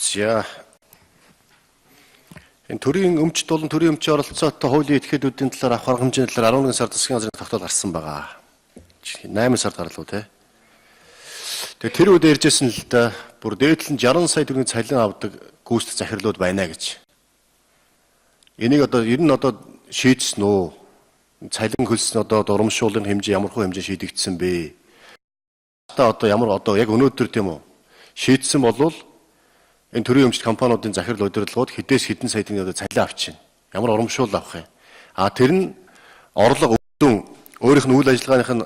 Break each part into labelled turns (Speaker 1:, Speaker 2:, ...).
Speaker 1: За энэ төрийн өмчт болон төрийн өмчийн оролцоотой хуулийн этгээдүүдийн талаар авах арга хэмжээний талаар 11 сард засгийн газрын тогтоол гарсан байгаа. 8 сард гарлуу те. Тэгээ тэр үед ярьжсэн л да бүр дээдлэн 60 сая төгрөгийн цалин авдаг гүйцэтгэх захирлууд байна гэж. Энийг ер нь шийдсэн үү? Цалин хөлс нь дурамшуулын хэмжээ ямар хөө хэмжээ шийдэгдсэн бэ? Ямар яг өнөөдөр тийм үү? Шийдсэн болвол энэ төрийн өмчт компаниудын захирал удирдлагууд хэдээс хэдэн сая төгрөгийн цалин авчихна. Ямар урамшуул авах юм? Тэр нь орлого өгдөн өөрийнх нь үйл ажиллагааных нь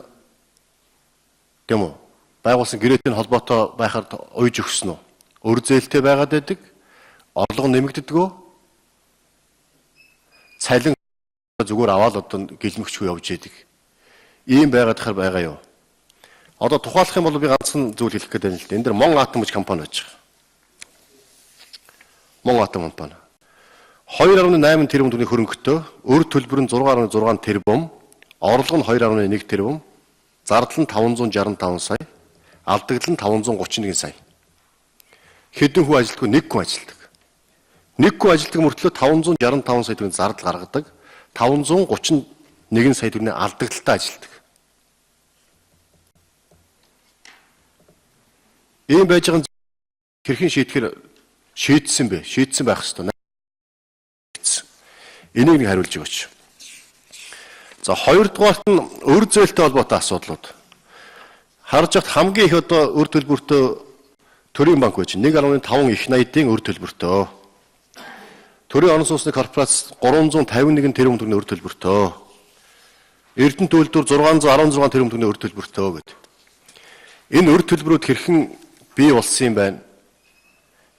Speaker 1: тийм үү? Байгуулсан гэрээтэй холбоотой байхаар уйж өгсөн үү? Өр зээлтэй байгаад байдаг. Орлого нэмэгддэггүй. Цалин зүгээр аваад гэлмэгчгүй явж идэг. Ийм байгаад хахаар байгаа юу? Тухайлах юм бол би ганцхан зүйл хэлэх гээд байна л да. Энд дэр Мон Атом гэж компани байж байгаа. Мон Атом компани. 2.8 тэрбум төгрөгийн хөрөнгөтэй, өр төлбөр нь 6.6 тэрбум, орлого нь 2.1 тэрбум, зардал нь 565 сая, алдагдал нь 531 сая. Хэдэн хүн ажилтгүй? Нэг хүн ажилтдаг. Нэг хүн ажилтдаг мөртлөө 565 сая төгрөгийн зардал гаргадаг, 531 сая төгрөгийн алдагдaltaй ажилтдаг. Ийм байж байгаа хэрхэн шийдэхээр шийдсэн бэ? Шийдсэн байх ёстой. Энийг нэг хариулж өгөөч. За хоёрдугаарт нь өр зээлтэй холбоотой асуудлууд. Харж байхад хамгийн их өр төлбөртэй төрийн банк байж 1.5 их найдын өр төлбөртэй. Төрийн орон сууцны корпорац 351 тэрбум төгрөгийн өр төлбөртэй. Эрдэнэт үйлдвэр 616 тэрбум төгрөгийн өр төлбөртэй гэдэг. Энэ өр төлбөрүүд хэрхэн бий болсон юм байна?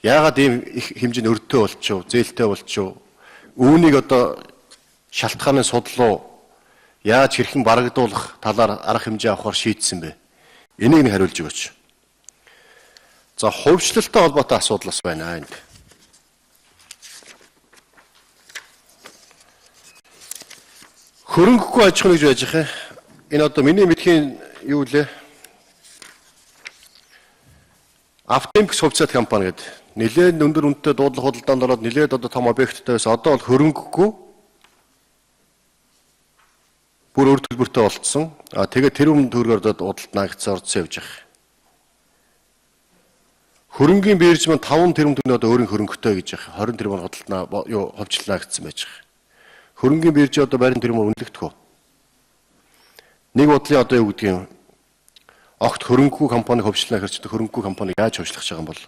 Speaker 1: Яагаад ийм их хэмжээний өртөө болчихв, зээлтэй болчихв? Үүнийг шалтгааны судлуу яаж хэрхэн барагдуулах талаар арга хэмжээ авахар шийдсэн бэ? Энийг нь хариулж өгөөч. За хувьчлалтай холбоотой асуудал бас байна энд. Хөрөнгөгүй аж ахуй гэж байж байгаа. Энэ миний мэдхийн юу лээ? Автомикс хувьцаат компани гэдэг. Нэлээд өндөр үнэтэй дуудлага худалдаанд ороод нэлээд том объекттай байсан. Одоо бол хөрөнгөгүй бүр өр төлбөртэй болцсон. Тэгээд тэрүүн төгрөгөөр худалдаа наагцсан орцсон явж байгаа. Хөрөнгийн бирж маань 5 тэрбум төгрөгийн өөрийн хөрөнгөтэй гэж байгаа. 20 тэрбум худалдаа хувьчлал наагцсан байж байгаа. Хөрөнгийн бирж барин тэрбумаар үнэлэгдэх үү? Нэг бодлын юу гэдэг юм? Огт хөрөнгөгүй компани хувьчлал наагцсан хөрөнгөгүй компани яаж хувьчлах байгаа юм бол?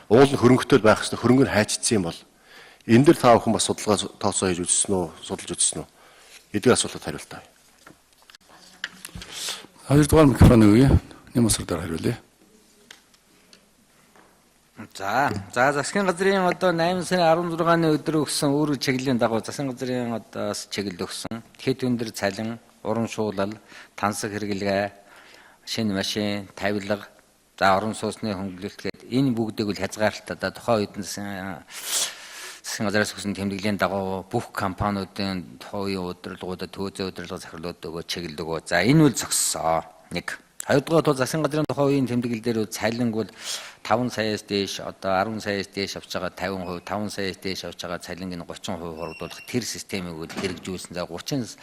Speaker 1: Уул нь хөрөнгөтэй байх хэвээр хөрөнгө нь хайчдсан юм бол энэ дэр та бүхэн бас судалгаа тооцоо хийж үзсэн үү, судалж үзсэн үү? Эдгээр асуултад хариултаа.
Speaker 2: Хоёрдугаар микрофон өгье. Нэмэсэр дээр хариулъя.
Speaker 3: За засгийн газрын 8 сарын 16-ны өдөр өгсөн өөр чиглэлийн дагуу засгийн газрын чиглэл өгсөн хэд өндөр цалин, урамшуулал, тансаг хэрэглээ, шинэ машин, тавилга, орон сууцны хөнгөлөлт гэдэг энэ бүгдийг үл хязгаарлалтад тухайн үед засгийн газраас өгсөн тэмдэглэлийн дагуу бүх компаниудын тухайн удирдлагуудад төөзөө удирдлага захирлууд өгөө чиглэл өгөө. За энэ үл зогссоо. 1. Хоёрдугаар тул засгийн газрын тухайн үеийн тэмдэглэл дээр цалин бол 5 саяас дээш 10 саяас дээш авч байгаа 50%, 5 саяас дээш авч байгаа цалинг нь 30% хоригдуулах тэр системийг үл хэрэгжүүлсэн. За 30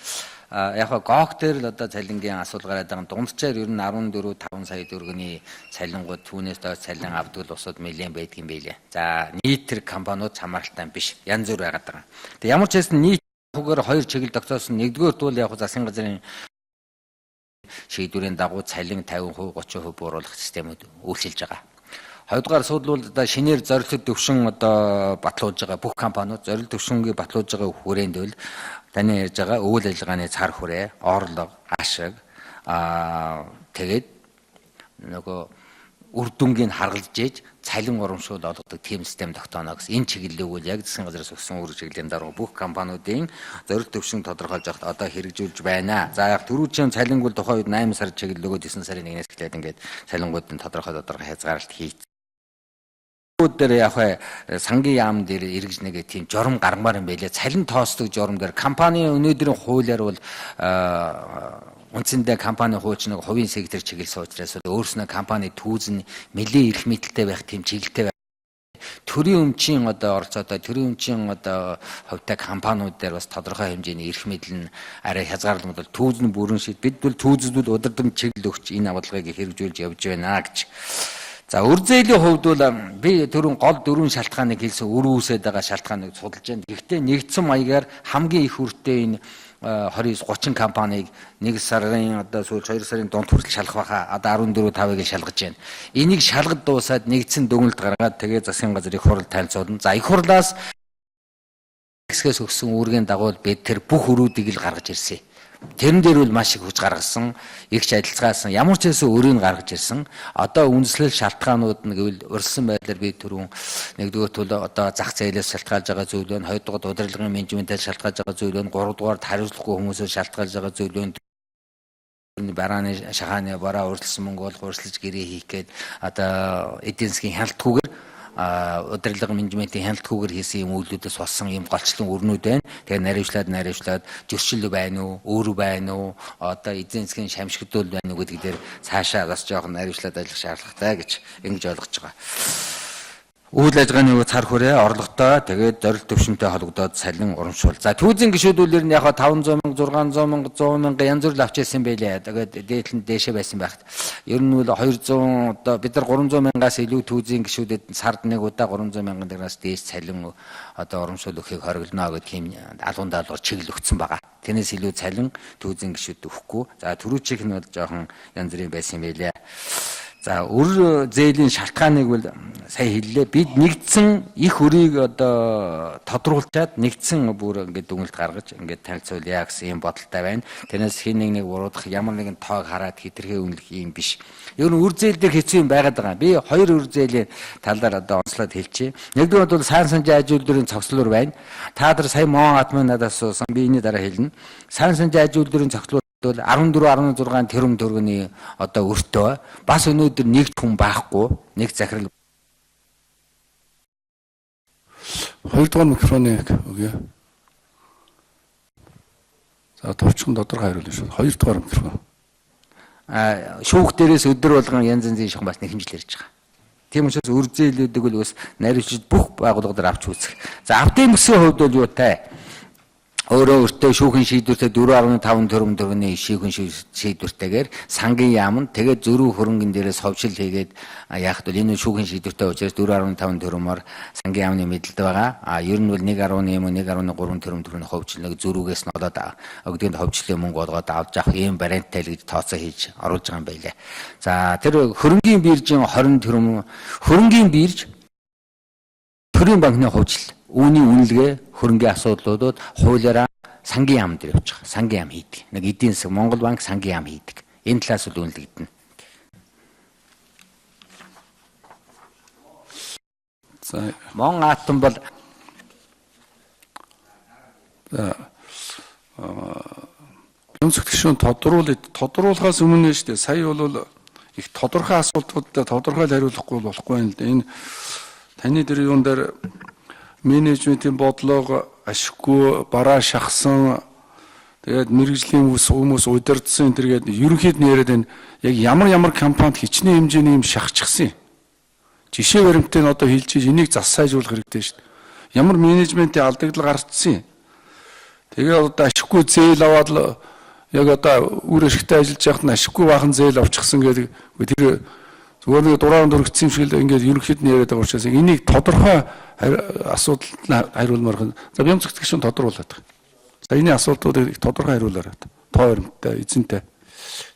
Speaker 3: яг гоог дээр л цалингийн асуудал гараад байгаа. Дундчаар ер нь 14-5 сая төгрөгийн цалингууд түүнээс доош цалин авдаг л усуд нэлээд байдаг юм байлээ. За нийт тэр компаниуд хамааралтай биш. Янз бүр байгаад байгаа. Тэгээ ямар ч хэсэн нийт хүүгээр хоёр чиглэл тогтоосон. Нэгдүгээр бол яг засгийн газрын шийдвэрийн дагуу цалин 50%, 30% бууруулах системүүд үйлчилж байгаа. Хоёрдугаар асуудал бол шинээр зорилт төвшин батлуулж байгаа бүх компаниуд зорилт төвшингийг батлуулж байгаа хүрээнд бол таны ярьж байгаа үйл ажиллагааны цар хүрээ, орлого, ашиг тэгээд үр дүнгийн харгалж ээж цалин урамшуул олгодог тийм систем тогтооно гэсэн энэ чиглэлийг бол яг засгийн газраас өгсөн үр чиглэлийн дараа бүх компаниудын зорилт төвшин тодорхойлж байхад хэрэгжүүлж байна. За яг түрүүчийн цалин бол тухайн үед 8 сар чиглэл өгөөд 9 сарын 1-ээс эхлээд ингээд цалингуудын тодорхой хязгаарлалт хийц. Дээр яг сангийн яам дээр эргэж нэг тийм журам гаргамаар юм байлээ. Цалин тоосдог журам дээр компани өнөөдрийн хуулиар бол үндсэндээ компани хууч нэг хувийн сектор чиглэл суучраас өөрснөө компани түүз нь нэлээд эрх мэдэлтэй байх тийм чиглэлтэй байх төрийн өмчийн одоо оролцоотой төрийн өмчийн одоо хувьтай компаниуд дээр бас тодорхой хэмжээний эрх мэдэл нь арай хязгаарлалт бол түүз нь бүрэн шийд бид бол түүзүүд удирдан чиглэл өгч энэ авалгыг хэрэгжүүлж явж байна гэж. За үр зээлийн хувьд бол би түрүүн гол дөрвөн шалтгааныг хэлсэн үр үүсээд байгаа шалтгааныг судалж байна. Гэхдээ нэгдсэн маягаар хамгийн их үртэй энэ 29-30 компанийг 1 сарын одоо сүүлд 2 сарын дунд хүртэл шалгах байхаа одоо 14-5-ыг шалгаж байна. Энийг шалгад дуусаад нэгдсэн дүгнэлт гаргаад тэгээ засгийн газрын их хурл танилцуулна. За их хурлаас хэсгээс өгсөн үүргийн дагуу бид тэр бүх өрүүдийг л гаргаж ирсэн. Тэрэн дээр бол маш их хүч гаргасан, ихч адилцгаасан, ямар ч хэсэг өрийг гаргаж ирсэн. Одоо үндэслэл шалтгаанууд нь гэвэл урьдчилан байдлаар би түрүүн нэгдүгээрт бол одоо зах зээлээс шалтгаалж байгаа зүйл байна, хоёрдугаар удирдлагын менежментэд шалтгаалж байгаа зүйл байна, гуравдугаар хариуцлагагүй хүмүүсээс шалтгаалж байгаа зүйл байна. Барааны шахааны бараа урьдчилсан мөнгө бол хурцлж гэрээ хийх гээд одоо эдийн засгийн хяналтгүйгээр удирдлага менежментийн хяналтгүйгээр хийсэн юм үйлдэлээс болсон юм голчлон өрнүүд байна. Тэгээ наривчлаад зөрчил байна уу, өөр байна уу, одоо эзэн засгийн шамшигдуул байна уу гэдэг дээр цаашаа бас жоохон наривчлаад ажиллах шаардлагатай гэж ингэж ойлгож байгаа. Үйл ажиллагааны цар хүрээ орлоготой тэгээд зорилт төвшөнтэй холбогдоод салин урамшуул. За түүзийн гишүүдүүл ер нь яг 500 мянга, 600 мянга, 100 мянга янз бүр авч ирсэн байлээ. Тэгээд дээдлэн дээшээ байсан байхад ер нь бол 200 одоо бид нар 300 мянгаас илүү түүзийн гишүүдэд сард нэг удаа 300 мянган дээрээс дээш салин одоо урамшуул өгөхийг хориглоно гэдэг юм алуун даалгавар чиглэл өгсөн байгаа. Тэрнээс илүү салин түүзийн гишүүд өгөхгүй. За түрүүчийнх нь бол жоохон янз бүрийн байсан байлээ. За үр зээлийн шалтгааныг бол сая хэллээ. Бид нэгдсэн их өрийг одоо тодруулчаад нэгдсэн бүр ингээд дүгнэлт гаргаж ингээд танилцуулъя гэсэн юм бодолтой байна. Тэрнээс хин нэг уруудах ямар нэгэн тоог хараад хитрхээ үнэлэх юм биш. Ер нь үр зээл дээр хэцүү юм байгаад байгаа. Би хоёр үр зээлийн талаар одоо онцлоод хэлчихье. Нэгдүгээр бол сайн санжийн аж үйлдвэрийн цогцлуур байна. Та нар сая Моон атмын надаас суусан. Би энэ дараа хэлнэ. Сайн санжийн аж үйлдвэрийн цогцлуур 14-16 тэрбум төгрөгийн одоо өртөө бас өнөөдөр нэгд хүн байхгүй нэг захирал.
Speaker 2: Хоёрдугаар микрофоныг өгье. За товчхон тодорхой хариулна шүү. Хоёрдугаар микрофон.
Speaker 3: Шүүх дээрээс өдөр болгон янз янзын шугам бас нэхэмжил ярьж байгаа. Тийм учраас үр зээлүүдийг бол бас наривчид бүх байгууллагууд авч үзэх. За автын бүсгийн хувьд бол юутай? Өөрөө өөртөө шүүхэн шийдвэртэй 4.5 тэрбум төгрөгийн шүүхэн шийдвэртэйгээр сангийн яам нь тэгээд зөрүү хөрөнгөн дээрээс ховшил хийгээд яахад бол энэ шүүхэн шийдвэртэй учраас 4.5 тэрбумаар сангийн яамны мэдлэлд байгаа. Ер нь бол 1.1 1.3 тэрбум төгрөгийн ховчлыг зөрүүгээс нь олоод өгдөөнд ховчлын мөнгө болгоод авч авах ийм барианттай л гэж тооцоо хийж оруулж байгаа юм байлээ. За тэр хөрөнгийн биржийн 20 тэрбум хөрөнгийн бирж төрийн банкны ховжил үүний үнэлгээ хөрөнгийн асуудлуудад хуулиараа сангийн яам дээр явж байгаа. Сангийн яам хийдэг. Нэг эдийн засаг Монгол банк сангийн яам хийдэг. Энэ талаас бол үнэлэгдэнэ.
Speaker 2: За
Speaker 3: Мон атом бол
Speaker 2: өнцгтгшүүн тодруулахаас өмнө шүү дээ. Сая бол их тодорхой асуултуудад тодорхой хариулахгүй болохгүй юм л да. Энэ таны дээр юун дээр менежментийн бодлого ашиггүй бараа шахсан тэгээд мэрэгжлийн хүмүүс удирдсан тэргээд ерөнхийд нь яриад байна. Яг ямар компанид хичнээн хэмжээний юм шахчихсан юм. Жишээ баримттай нь одоо хэлж ийж энийг зас сайжруулах хэрэгтэй шүү дээ. Ямар менежментийн алдагдал гарцсан юм. Тэгээд одоо ашиггүй зээл аваад л яг одоо үр ашигтай ажиллаж байхад нь ашиггүй бахан зээл авчихсан гэдэг тэр зүгээр нэг дураар дөрөгцсөн юм шиг л ингээд ерөнхийд нь яриад байгаа учраас энийг тодорхой асуудалд хариулмаар. За бямцгтгшүүн тодруулаад байгаа. За энэ асуултуудыг тодорхой хариулаарай. Тоо баримттай, эзэнтэй.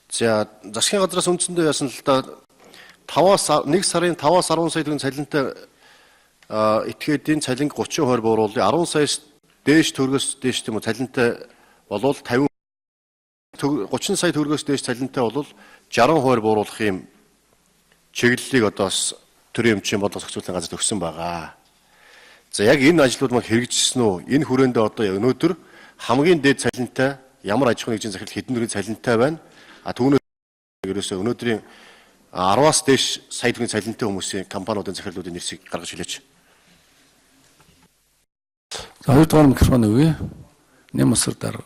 Speaker 1: За засгийн газраас үндсэндээ яасан л да 1 сарын 5-аас 10 сая төгрөгийн цалинтай этгээдийн цалинг 30% бууруулъя. 10 саяас дээш төгрөгөөс дээш тийм үү цалинтай болвол 30 сая төгрөгөөс дээш цалинтай болвол 60% бууруулах юм чиглэлийг одоо төрийн өмчийн бодлого зохицуулалтын газарт өгсөн байгаа. За яг энэ ажлууд маань хэрэгжсэн үү? Энэ хүрээндээ одоо өнөөдөр хамгийн дээд цалинтай ямар аж ахуйн нэгжийн захирал хэдэн төгрөгийн цалинтай байна? Түүнээс ерөөсөө өнөөдрийн 10-аас дээш сая төгрөгийн цалинтай хүмүүсийн компаниудын захирлуудын нэрсийг гаргаж хэлээч.
Speaker 2: За хоёрдугаар микрофон өгье. Нэмсэр дараа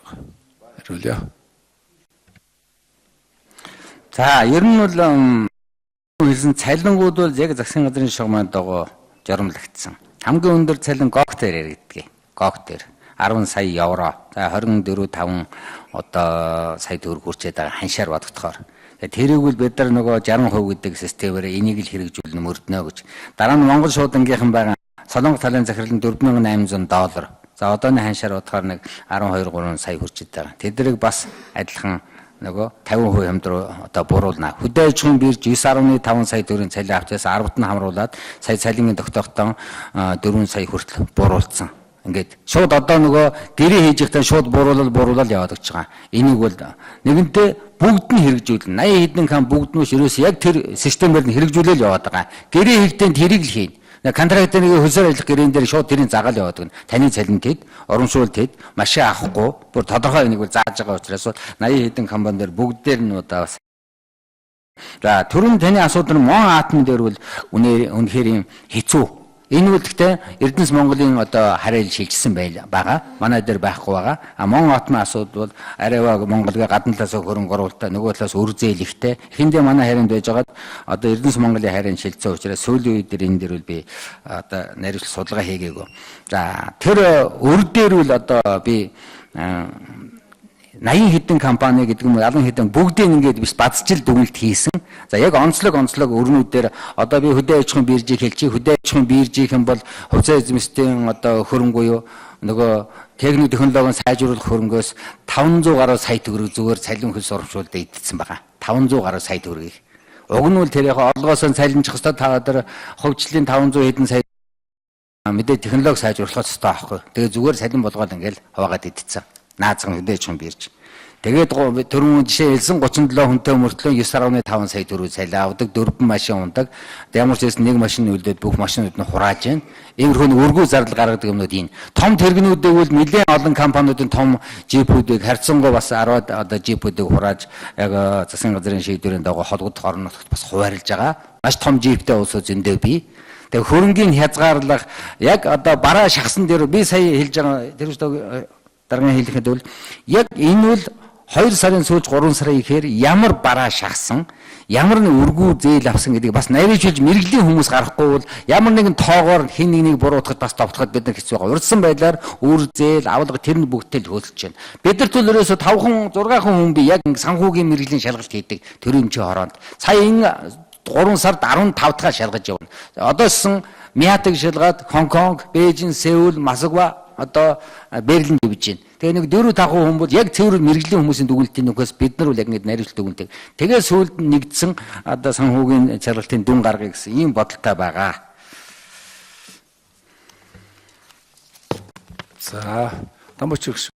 Speaker 2: хариулъя.
Speaker 3: За ер нь бол хэлсэн цалингууд бол яг засгийн газрын шугамд байгаа журамлагдсан. Хамгийн өндөр цалин ГОК дээр яригддаг. ГОК дээр 10 сая евро. За 24-5 одоо сая төгрөг хүрчээд байгаа ханшаар бодогдохоор. Тэрийг бол бид нар нөгөө 60% гэдэг системээр энийг л хэрэгжүүлнэ мөрднө гэж. Дараа нь Монгол шуудангийнхан байгаа Солонгос талын захирал нь $4,800. За одооны ханшаар бодохоор нэг 12-3 сая хүрчээд байгаа. Тэднийг бас адилхан нөгөө 50% хэмд рүү одоо буруулна. Хөдөө аж ахуйн бирж 9.5 сая төгрөгийн цалин авчаас 10-т нь хамруулад сая цалингийн тогтоохтон 4 сая хүртэл буруулсан. Ингээд шууд одоо нөгөө гэрээ хийж ихтэй шууд бууруулал яваад гэж байгаа. Энийг бол нэгэнтээ бүгд нь хэрэгжүүлнэ. 80 хэдэн кам бүгд нь ерөөс яг тэр системээр нь хэрэгжүүлэл яваад байгаа. Гэрээ хийхдээ тэрийг л хийн. Контрактын нэг хөлсөөр ажиллах гэрээн дээр шууд тэрийн загаал яваад гэнэ. Таны цалин тэд, урамшуул тэд, машин авахгүй бүр тодорхой энийг бол зааж байгаа учраас 80 хэдэн компани дээр бүгд дээр нь удаа бас. За түрүүн таны асуудал нь Мон атом дээр бол үнэхээр юм хэцүү. Энэ үл гэхдээ Эрдэнэс Монголын одоо харайл шилжсэн байгаа. Манай дээр байхгүй байгаа. Мон атомын асуудал бол арайва Монголыг гадна талаас хөрөнгө оруулалтаа нөгөө талаас үр зээлхтэй. Эхэндээ манай харинд байж байгаад одоо Эрдэнэс Монголын харийн шилжсэн учраас сүүлийн үед энэ дээр бол би одоо наривчлал судалгаа хийгээгүй. За тэр өр дээр бол одоо би 80 хэдэн компани гэдэг юм уу 70 хэдэн бүгдийг ингээд биш бадчил дүгнэлт хийсэн. За яг онцлог өрнүүдээр одоо би хөдөө аж ахуйн биржийг хэлчих. Хөдөө аж ахуйн биржийнх нь бол хувьцаа эзэмшлийн одоо хөрөнгө юу нөгөө техник технологийн сайжруулах хөрөнгөөс 500 гаруй сая төгрөг зүгээр цалин хөлс оромжуулалт идсэн байгаа. 500 гаруй сая төгрөгийг. Уг нь бол тэр яг олгоос нь цалинчих хэвээр та өдөр хувьчлалын 500 хэдэн сая мэдээ технологи сайжруулах хэрэгтэй аахгүй. Тэгээ зүгээр цалин болгоод ингээл хуваагаад идсэн. Наазган хөдөө аж ахуйн бирж. Тэгээд түрүүн жишээ хэлсэн 37 хүнтэй мөртлөө 9.5 сая төгрөг цалин авдаг, 4 машин ундаг. Ямар ч байсан нэг машин үлдээд бүх машинууд нь хурааж байна. Иймэрхүү өргөө зардал гаргадаг юмнууд энэ. Том тэрэгнүүдийг бол нэлээд олон компаниудын том жипүүдийг харьцангуй бас 10 одоо жипүүдийг хурааж яг засгийн газрын шийдвэрийн дагуу холбогдох орон нутагт бас хуваарлаж байгаа. Маш том жиптэй улсууд зөндөө бий. Тэгээ хөрөнгийн хязгаарлах яг одоо бараа шахсан дээр би сая хэлж байгаа тэр үстэй дараагийн хэлэхэд бол яг энэ бол 2 сарын сүүлж 3 сарын ихээр ямар бараа шахсан, ямар нэг өргүү зээл авсан гэдгийг бас нарийжуулж мэрэглийн хүмүүс гарахгүй бол ямар нэгэн тоогоор хин нэг буруутахад бас товтоход бид нар хэцүү байгаа. Урдсан байдлаар үр зээл, авалга тэр нь бүгдтэй л хөөцөлж байна. Бид нар төлөөрөөсө 5 6 хүн би яг санхүүгийн мэрэглийн шалгалт хийдэг төрөмчийн хороонд. Сая энэ 3 сард 15 дахь шалгаж явна. Одоосон Мятаг шалгаад Хонконг, Бээжин, Сеул, Масагва одоо Берлинд явж байна. Тэгээ нэг 4-5 хүн бол яг цэвэр мэрэгжлийн хүмүүсийн дүгнэлтийн нөхөөс бид нар бол яг нэг наривчлал дүгнэлт. Тэгээ сүүлд нэгдсэн одоо санхүүгийн шалгалтын дүн гаргая гэсэн ийм бодолтой байгаа.
Speaker 2: За, Дамбоч